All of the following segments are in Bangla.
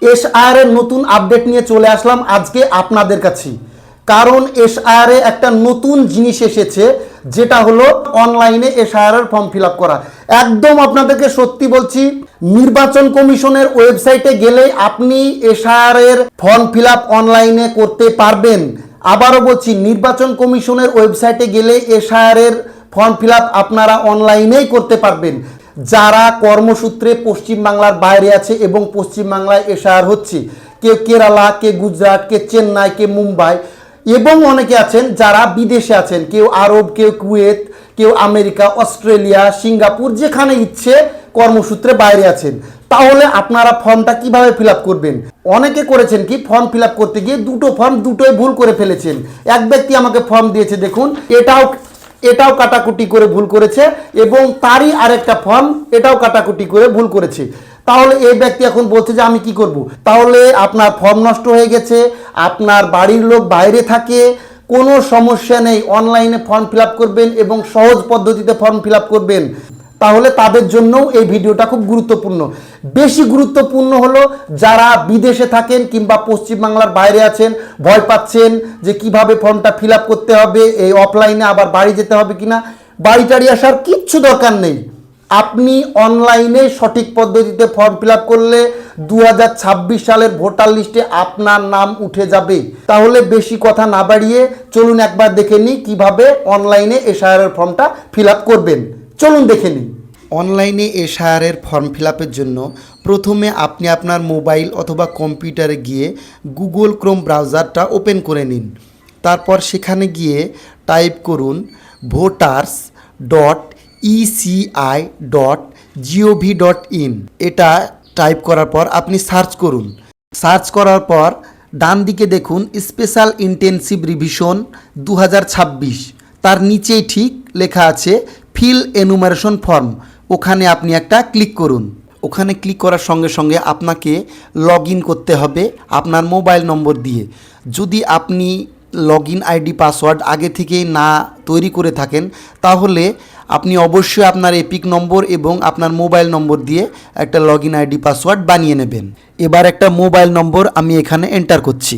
এসআইআর এর নতুন আপডেট নিয়ে চলে আসলাম আজকে আপনাদের কাছে। কারণ এসআইআর এ একটা নতুন জিনিস এসেছে, যেটা হলো অনলাইনে এসআইআর এর ফর্ম ফিল আপ করা। একদম আপনাদেরকে সত্যি বলছি, নির্বাচন কমিশনের ওয়েবসাইটে গেলে আপনি এসআইআর এর ফর্ম ফিল আপ অনলাইনে করতে পারবেন। আবারও বলছি, নির্বাচন কমিশনের ওয়েবসাইটে গেলে এসআইআর এর ফর্ম ফিল আপ আপনারা অনলাইনেই করতে পারবেন। যারা কর্মসূত্রে পশ্চিমবাংলার বাইরে আছে এবং পশ্চিমবাংলায় এসআইআর হচ্ছে, কে কেরালা, কে গুজরাট, কে চেন্নাই, কে মুম্বাই, এবং অনেকে আছেন যারা বিদেশে আছেন, কেউ আরব, কেউ কুয়েত, কেউ আমেরিকা, অস্ট্রেলিয়া, সিঙ্গাপুর, যেখানে ইচ্ছে কর্মসূত্রে বাইরে আছেন। তাহলে আপনারা ফর্মটা কিভাবে ফিল আপ করবেন? অনেকে করেছেন কি, ফর্ম ফিল আপ করতে গিয়ে দুটোই ভুল করে ফেলেছেন। এক ব্যক্তি আমাকে ফর্ম দিয়েছে, দেখুন, এটাও কাটাকুটি করে ভুল করেছে, এবং তারই আরেকটা ফর্ম এটাও কাটাকুটি করে ভুল করেছে। তাহলে এই ব্যক্তি এখন বলছে যে আমি কি করব? তাহলে আপনার ফর্ম নষ্ট হয়ে গেছে, আপনার বাড়ির লোক বাইরে থাকে, কোনো সমস্যা নেই, অনলাইনে ফর্ম ফিল আপ করবেন এবং সহজ পদ্ধতিতে ফর্ম ফিল আপ করবেন। তাহলে তাদের জন্যও এই ভিডিওটা খুব গুরুত্বপূর্ণ। বেশি গুরুত্বপূর্ণ হলো যারা বিদেশে থাকেন কিংবা পশ্চিমবাংলার বাইরে আছেন, ভয় পাচ্ছেন যে কিভাবে ফর্মটা ফিল আপ করতে হবে, এই অফলাইনে আবার বাড়ি যেতে হবে কিনা। বাড়ি টাড়ি আসার কিচ্ছু দরকার নেই। আপনি অনলাইনে সঠিক পদ্ধতিতে ফর্ম ফিল আপ করলে 2026 সালের ভোটার লিস্টে আপনার নাম উঠে যাবে। তাহলে বেশি কথা না বাড়িয়ে চলুন একবার দেখে নিই কিভাবে অনলাইনে এসআইআর এর ফর্মটা ফিল আপ করবেন। চলুন দেখে নিই। অনলাইনে এসআইআর এর ফর্ম ফিল আপের জন্য প্রথমে আপনি আপনার মোবাইল অথবা কম্পিউটারে গিয়ে গুগল ক্রোম ব্রাউজারটা ওপেন করে নিন। তারপর সেখানে গিয়ে টাইপ করুন voters.eci.gov.in। এটা টাইপ করার পর আপনি সার্চ করুন। সার্চ করার পর ডান দিকে দেখুন স্পেশাল ইন্টেনসিভ রিভিশন 2026, তার নিচেই ঠিক লেখা আছে ফিল এনুমারেশন ফর্ম। ওখানে আপনি একটা ক্লিক করুন। ওখানে ক্লিক করার সঙ্গে সঙ্গে আপনাকে লগ ইন করতে হবে আপনার মোবাইল নম্বর দিয়ে। যদি আপনি লগ ইন আইডি পাসওয়ার্ড আগে থেকেই না তৈরি করে থাকেন, তাহলে আপনি অবশ্যই আপনার এপিক নম্বর এবং আপনার মোবাইল নম্বর দিয়ে একটা লগ ইন আইডি পাসওয়ার্ড বানিয়ে নেবেন। এবার একটা মোবাইল নম্বর আমি এখানে এন্টার করছি।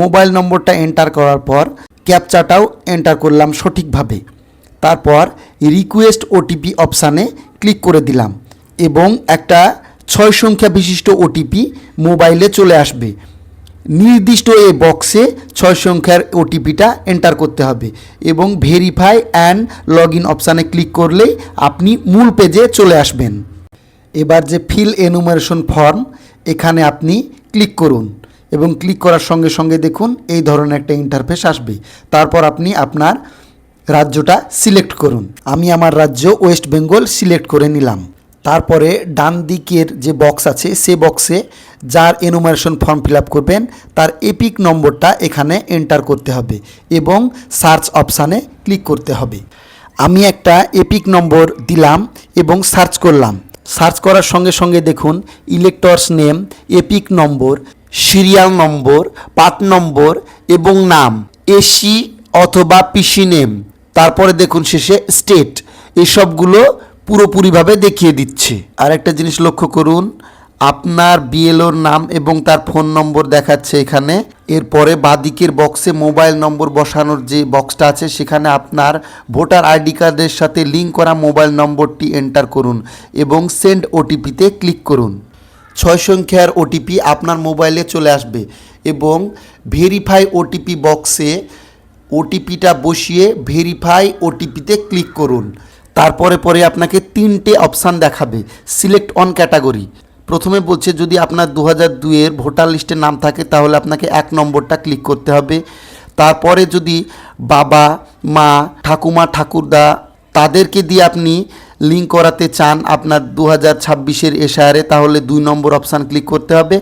মোবাইল নম্বরটা এন্টার করার পর ক্যাপচাটাও এন্টার করলাম সঠিকভাবে। তারপর রিকোয়েস্ট ওটিপি অপশানে ক্লিক করে দিলাম এবং একটা 6 সংখ্যা বিশিষ্ট ওটিপি মোবাইলে চলে আসবে। নির্দিষ্ট এই বক্সে 6 সংখ্যার ওটিপিটা এন্টার করতে হবে এবং ভেরিফাই অ্যান্ড লগ ইন অপশানে ক্লিক করলেই আপনি মূল পেজে চলে আসবেন। এবার যে ফিল এনুমারেশন ফর্ম, এখানে আপনি ক্লিক করুন এবং ক্লিক করার সঙ্গে সঙ্গে দেখুন এই ধরনের একটা ইন্টারফেস আসবে। তারপর আপনি আপনার রাজ্যটা সিলেক্ট করুন। আমি আমার রাজ্য ওয়েস্ট বেঙ্গল সিলেক্ট করে নিলাম। তারপরে ডান দিকের যে বক্স আছে সে বক্সে যার এনুমারেশন ফর্ম ফিল আপ করবেন তার এপিক নম্বরটা এখানে এন্টার করতে হবে এবং সার্চ অপশানে ক্লিক করতে হবে। আমি একটা এপিক নম্বর দিলাম এবং সার্চ করলাম। সার্চ করার সঙ্গে সঙ্গে দেখুন ইলেক্টরস নেম, এপিক নম্বর, সিরিয়াল নম্বর, পার্ট নম্বর এবং নাম, এসি অথবা পিসি নেম, তারপরে দেখুন শেষে স্টেট, এসবগুলো পুরোপুরিভাবে দেখিয়ে দিচ্ছে। আর একটা জিনিস লক্ষ্য করুন, আপনার বিএলওর নাম এবং তার ফোন নম্বর দেখাচ্ছে এখানে। এরপরে বাঁদিকের বক্সে মোবাইল নম্বর বসানোর যে বক্সটা আছে সেখানে আপনার ভোটার আইডি কার্ডের সাথে লিঙ্ক করা মোবাইল নম্বরটি এন্টার করুন এবং সেন্ড ওটিপিতে ক্লিক করুন। 6 সংখ্যার ওটিপি আপনার মোবাইলে চলে আসবে এবং ভেরিফাই ওটিপি বক্সে ওটিপিটা বসিয়ে ভেরিফাই ওটিপিতে ক্লিক করুন। তারপরে আপনাকে 3টে অপশান দেখাবে সিলেক্ট অন ক্যাটাগরি। প্রথমে বলছে যদি আপনার 2002-এর ভোটার লিস্টে নাম থাকে তাহলে আপনাকে 1 নম্বরটা ক্লিক করতে হবে। তারপরে যদি বাবা, মা, ঠাকুমা, ঠাকুরদা তাদেরকে দিয়ে আপনি লিঙ্ক করাতে চান আপনার 2026-এর এসআইআরে, তাহলে 2 নম্বর অপশান ক্লিক করতে হবে।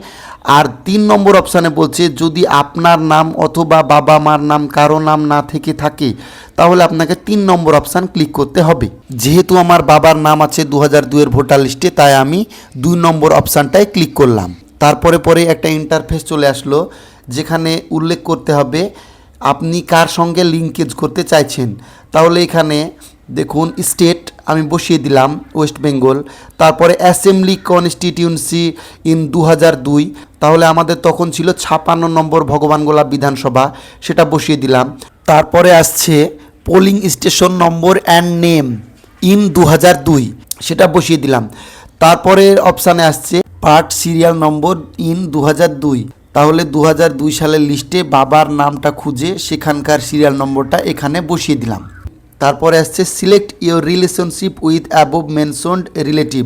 আর 3 নম্বর অপশানে বলছে যদি আপনার নাম অথবা বাবা মার নাম কারো নাম না থেকে থাকে তাহলে আপনাকে 3 নম্বর অপশান ক্লিক করতে হবে। যেহেতু আমার বাবার নাম আছে 2002-এর ভোটার লিস্টে, তাই আমি 2 নম্বর অপশানটায় ক্লিক করলাম। তারপরে একটা ইন্টারফেস চলে আসলো যেখানে উল্লেখ করতে হবে আপনি কার সঙ্গে লিঙ্কেজ করতে চাইছেন। তাহলে এখানে দেখুন স্টেট আমি বসিয়ে দিলাম ওয়েস্ট বেঙ্গল, তারপরে অ্যাসেম্বলি কনস্টিটিউয়েন্সি ইন 2002, তাহলে আমাদের তখন ছিল 56 নম্বর ভগবানগোলা বিধানসভা, সেটা বসিয়ে দিলাম। তারপরে আসছে polling station number and name in 2002, সেটা বসিয়ে দিলাম। তারপরের অপশানে আসছে পার্ট সিরিয়াল নম্বর ইন 2002, তাহলে 2002 সালের লিস্টে বাবার নামটা খুঁজে সেখানকার সিরিয়াল নম্বরটা এখানে বসিয়ে দিলাম। তারপরে আসছে select your relationship with above mentioned relative,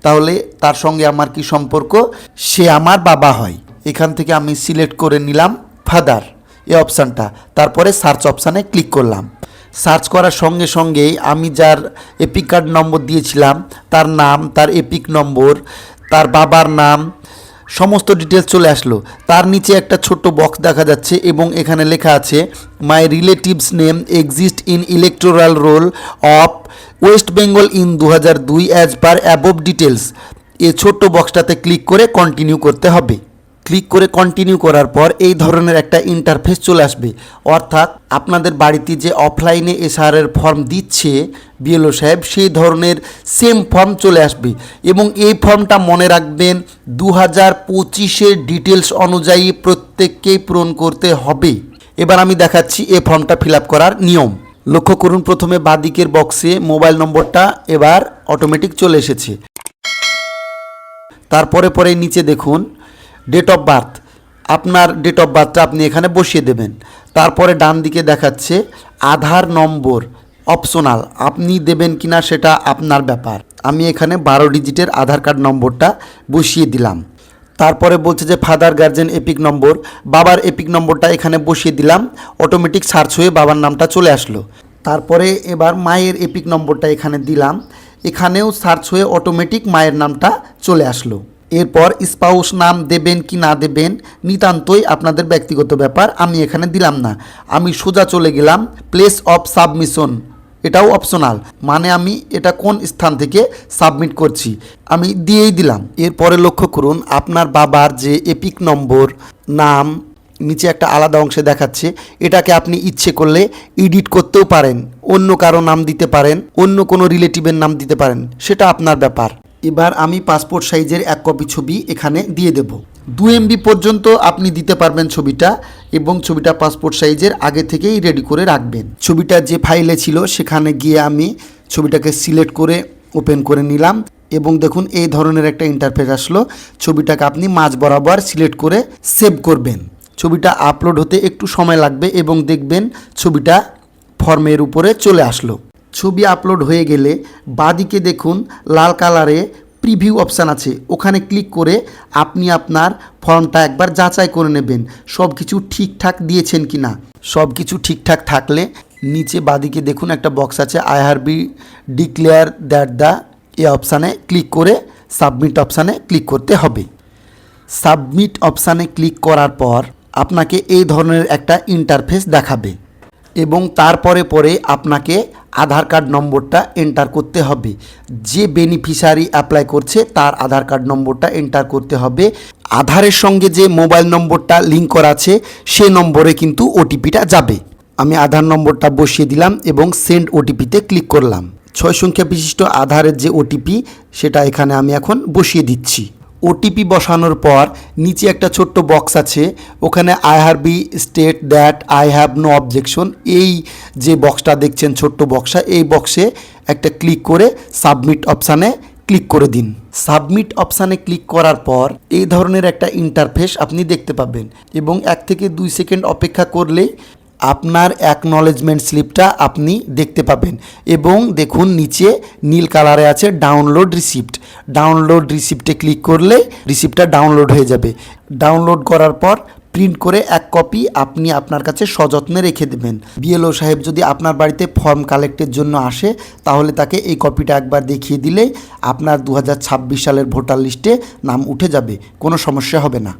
তাহলে তার সঙ্গে আমার কি সম্পর্ক, সে আমার বাবা হয়। এখান থেকে আমি সিলেক্ট করে নিলাম ফাদার এই অপশানটা। তারপরে সার্চ অপশানে ক্লিক করলাম। সার্চ করার সঙ্গে সঙ্গেই আমি যার এপিক কার্ড নম্বর দিয়েছিলাম তার নাম, তার এপিক নম্বর, তার বাবার নাম, সমস্ত ডিটেলস চলে আসলো। তার নিচে একটা ছোট্ট বক্স দেখা যাচ্ছে এবং এখানে লেখা আছে মাই relatives name exist in electoral role of West Bengal in 2002 as per above details. এই ছোট্ট বক্সটাতে ক্লিক করে কন্টিনিউ করতে হবে। ক্লিক করে কন্টিনিউ করার পর এই ধরনের একটা ইন্টারফেস চলে আসবে, অর্থাৎ আপনাদের বাড়িতে যে অফলাইনে এসআরের ফর্ম দিচ্ছে বিএলও সাহেব, সেই ধরনের সেম ফর্ম চলে আসবে এবং এই ফর্মটা মনে রাখবেন 2025-এর ডিটেলস অনুযায়ী প্রত্যেককেই পূরণ করতে হবে। এবার আমি দেখাচ্ছি এই ফর্মটা ফিল আপ করার নিয়ম। লক্ষ্য করুন, প্রথমে বাঁদিকের বক্সে মোবাইল নম্বরটা এবার অটোমেটিক চলে এসেছে। তারপরে নিচে দেখুন ডেট অফ বার্থ, আপনার ডেট অফ বার্থটা আপনি এখানে বসিয়ে দেবেন। তারপরে ডান দিকে দেখাচ্ছে আধার নম্বর অপশনাল, আপনি দেবেন কিনা সেটা আপনার ব্যাপার। আমি এখানে 12 ডিজিটের আধার কার্ড নম্বরটা বসিয়ে দিলাম। তারপরে বলছে যে ফাদার গার্জেন এপিক নম্বর, বাবার এপিক নম্বরটা এখানে বসিয়ে দিলাম। অটোমেটিক সার্চ হয়ে বাবার নামটা চলে আসলো। তারপরে এবার মায়ের এপিক নম্বরটা এখানে দিলাম, এখানেও সার্চ হয়ে অটোমেটিক মায়ের নামটা চলে আসলো। এরপর স্পাউস নাম দেবেন কি না দেবেন নিতান্তই আপনাদের ব্যক্তিগত ব্যাপার, আমি এখানে দিলাম না। আমি সোজা চলে গেলাম প্লেস অফ সাবমিশন, এটাও অপশনাল, মানে আমি এটা কোন স্থান থেকে সাবমিট করছি আমি দিয়েই দিলাম। এরপরে লক্ষ্য করুন আপনার বাবার যে এপিক নম্বর নাম নিচে একটা আলাদা অংশে দেখাচ্ছে, এটাকে আপনি ইচ্ছে করলে এডিট করতেও পারেন, অন্য কারো নাম দিতে পারেন, অন্য কোনো রিলেটিভের নাম দিতে পারেন, সেটা আপনার ব্যাপার। এবার আমি পাসপোর্ট সাইজের 1 কপি ছবি এখানে দিয়ে দেব। 2 MB পর্যন্ত আপনি দিতে পারবেন ছবিটা, এবং ছবিটা পাসপোর্ট সাইজের আগে থেকেই রেডি করে রাখবেন। ছবিটা যে ফাইলে ছিল সেখানে গিয়ে আমি ছবিটাকে সিলেক্ট করে ওপেন করে নিলাম এবং দেখুন এই ধরনের একটা ইন্টারফেস আসলো। ছবিটাকে আপনি মাঝ বরাবর সিলেক্ট করে সেভ করবেন। ছবিটা আপলোড হতে একটু সময় লাগবে এবং দেখবেন ছবিটা ফর্মের উপরে চলে আসলো। ছবি আপলোড হয়ে গেলে বাঁদিকে দেখুন লাল কালারে প্রিভিউ অপশান আছে, ওখানে ক্লিক করে আপনি আপনার ফর্মটা একবার যাচাই করে নেবেন সব কিছু ঠিকঠাক দিয়েছেন কি না। সব কিছু ঠিকঠাক থাকলে নিচে বাঁদিকে দেখুন একটা বক্স আছে I have B declare that the এই অপশানে ক্লিক করে সাবমিট অপশানে ক্লিক করতে হবে। সাবমিট অপশানে ক্লিক করার পর আপনাকে এই ধরনের একটা ইন্টারফেস দেখাবে এবং তারপরে আপনাকে আধার কার্ড নম্বরটা এন্টার করতে হবে। যে বেনিফিশিয়ারি অ্যাপ্লাই করছে তার আধার কার্ড নম্বরটা এন্টার করতে হবে। আধারের সঙ্গে যে মোবাইল নম্বরটা লিঙ্ক করা আছে সে নম্বরে কিন্তু ওটিপিটা যাবে। আমি আধার নম্বরটা বসিয়ে দিলাম এবং সেন্ড ওটিপিতে ক্লিক করলাম। 6 সংখ্যা বিশিষ্ট আধারের যে ওটিপি সেটা এখানে আমি এখন বসিয়ে দিচ্ছি। ওটিপি বসানোর পর নিচে একটা ছোট্ট বক্স আছে, ওখানে I have be state that I have no objection, এই যে বক্সটা দেখছেন ছোট্ট বক্সটা, এই বক্সে একটা ক্লিক করে সাবমিট অপশানে ক্লিক করে দিন। সাবমিট অপশানে ক্লিক করার পর এই ধরনের একটা ইন্টারফেস আপনি দেখতে পাবেন এবং 1 থেকে 2 সেকেন্ড অপেক্ষা করলেই আপনার অ্যাকনলেজমেন্ট স্লিপটা আপনি দেখতে পাবেন এবং দেখুন নিচে নীল কালারে আছে ডাউনলোড রিসিপ্ট। ডাউনলোড রিসিপ্টে ক্লিক করলে রিসিপ্টটা ডাউনলোড হয়ে যাবে। ডাউনলোড করার পর প্রিন্ট করে 1 কপি আপনি আপনার কাছে সযত্নে রেখে দেবেন। বিএলও সাহেব যদি আপনার বাড়িতে ফর্ম কালেক্টের জন্য আসে তাহলে তাকে এই কপিটা একবার দেখিয়ে দিলেই আপনার 2026 সালের ভোটার লিস্টে নাম উঠে যাবে, কোনো সমস্যা হবে না।